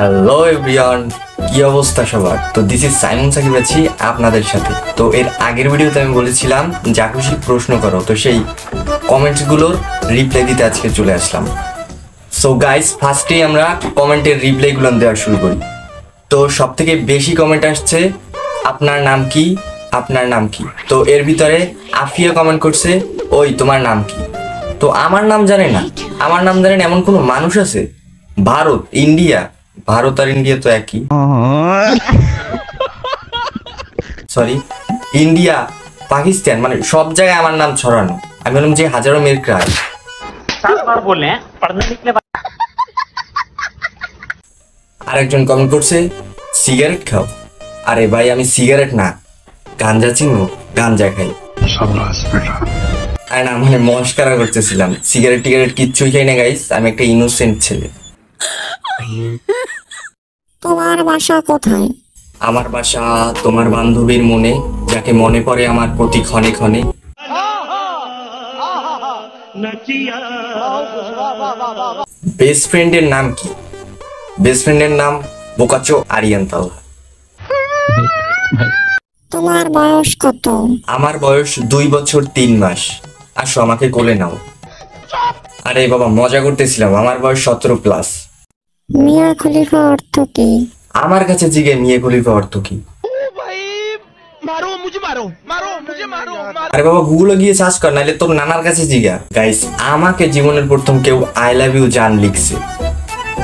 Hello everyone, কি অবস্থা সবার? তো দিস ইজ সাইমন সাকিব আছি আপনাদের সাথে। তো এর আগের ভিডিওতে আমি বলেছিলাম যা খুশি প্রশ্ন করো, তো সেই কমেন্টসগুলোর রিপ্লাই দিতে আজকে চলে আসলাম। সো গাইস, ফার্স্টেই আমরা কমেন্টের রিপ্লাইগুলো দেওয়া শুরু করি। তো সব থেকে বেশি কমেন্ট আসছে আপনার নাম কি, আপনার নাম কি। তো এর ভিতরে আফিয়া কমেন্ট করছে ওই তোমার নাম কি। তো আমার নাম জানে না, আমার নাম জানেন এমন কোনো মানুষ আছে? ভারত ইন্ডিয়া, ভারত আর ইন্ডিয়া তো একই। সরি, ইন্ডিয়া পাকিস্তান, মানে সব জায়গায় আমার নাম ছড়ানো। আমি বললাম যে হাজারো মেয়ের ক্রাশ। আরেকজন কমেন্ট করছে সিগারেট খাও। আরে ভাই, আমি সিগারেট না, গাঞ্জা চিনো, গাঞ্জা খাই। আর না, মানে মস্কারা করতেছিলাম, সিগারেট টিগারেট কিচ্ছুই খাই না গাইস, আমি একটা ইনোসেন্ট ছেলে। তোমার বাসা কোথায়? আমার বাসা তোমার বান্ধবীর মনে, যাকে মনে পড়ে আমার প্রতি ক্ষণে ক্ষণে। বেস্ট ফ্রেন্ডের নাম কি? বেস্ট ফ্রেন্ডের নাম বোকাচো আরিয়ান তালহা। তোমার বয়স কত? আমার বয়স 2 বছর 3 মাস। আসো আমাকে কোলে নাও। আরে বাবা, মজা করতেছিলাম, আমার বয়স 17 প্লাস। মিয়া খলিফা অর্থ কি? আমার কাছে জিগে মিয়া খলিফা অর্থ কি? আরে বাবা, গুগলে গিয়ে সার্চ কর, নাইলে তোর নানার কাছে জিগা। গাইস, আমাকে জীবনের প্রথম কেউ আই লাভ ইউ জান লিখছে,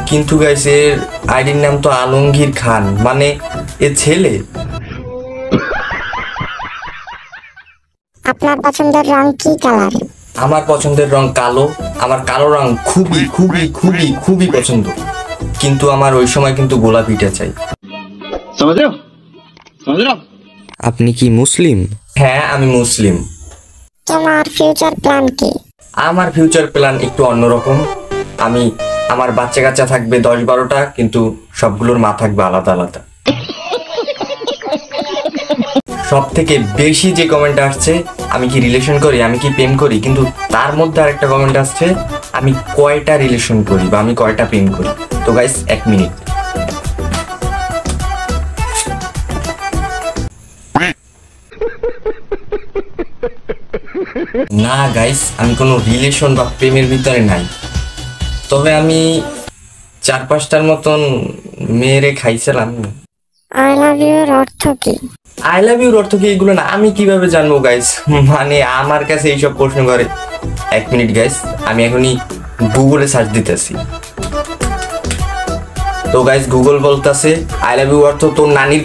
কিন্তু গাইস এর আইডির নাম তো আলমগীর খান, মানে এ ছেলে। আপনার পছন্দের রং কি কালার? আমার পছন্দের রং কালো। আমার কালো রং খুবই খুবই খুবই খুবই পছন্দ, কিন্তু আমার ওই সময় কিন্তু গোলাপিটা চাই। আপনি কি মুসলিম? হ্যাঁ, আমি মুসলিম। তোমার ফিউচার প্ল্যান কি? আমার ফিউচার প্ল্যান একটু অন্যরকম। আমার বাচ্চা কাচ্চা থাকবে 10-12টা, কিন্তু সবগুলোর মা থাকবে আলাদা আলাদা। সব থেকে বেশি যে কমেন্ট আসছে আমি কি রিলেশন করি, আমি কি প্রেম করি, কিন্তু তার মধ্যে আরেকটা কমেন্ট আসছে আমি কয়টা রিলেশন করি বা আমি কয়টা প্রেম করি। তো গাইস 1 মিনিট। না গাইস, আমি কোনো রিলেশন বা প্রেমের ভিতরে নাই, তবে আমি 4-5টার মতন মেয়েরে খাইছিলাম। আই লাভ ইউ এর অর্থ কি? আই লাভ ইউর অর্থ কি এগুলো না আমি কিভাবে জানবো গাইস, মানে আমার কাছে এইসব প্রশ্ন করে। 1 মিনিট গাইস, আমি এখনই গুগলে সার্চ দিতেছি। তো গাইস, গুগল বলতেছে আই লাভ ইউ অর্থ তোর নানির।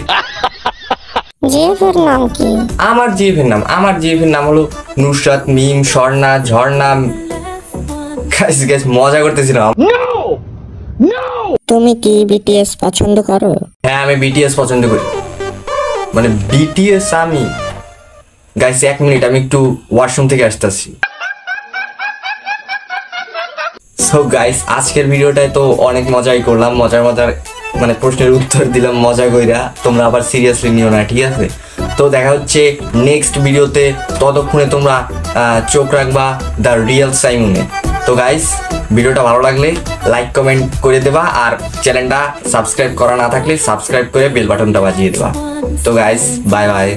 জিএফের নাম কি? আমার জিএফের নাম হলো নুসরাত মিম স্বর্ণা ঝর্ণা। গাইস মজা করতেছিলাম। তুমি কি বিটিএস পছন্দ করো? হ্যাঁ, আমি বিটিএস পছন্দ করি, মানে বিটিএস আমি। গাইস 1 মিনিট, আমি একটু ওয়াশরুম থেকে আসতেছি। সো গাইস, আজকের ভিডিওটায় তো অনেক মজাই করলাম, মজার মানে প্রশ্নের উত্তর দিলাম মজা কইরা। তোমরা আবার সিরিয়াসলি নিও না, ঠিক আছে? তো দেখা হচ্ছে নেক্সট ভিডিওতে, ততক্ষণে তোমরা চোখ রাখবা দ্য রিয়েল সাইমনে। তো গাইস, ভিডিওটা ভালো লাগলে লাইক কমেন্ট করে দেবা, আর চ্যানেলটা সাবস্ক্রাইব করা না থাকলে সাবস্ক্রাইব করে বেল বাটনটা বাজিয়ে দেবা। তো গাইস, বাই বাই।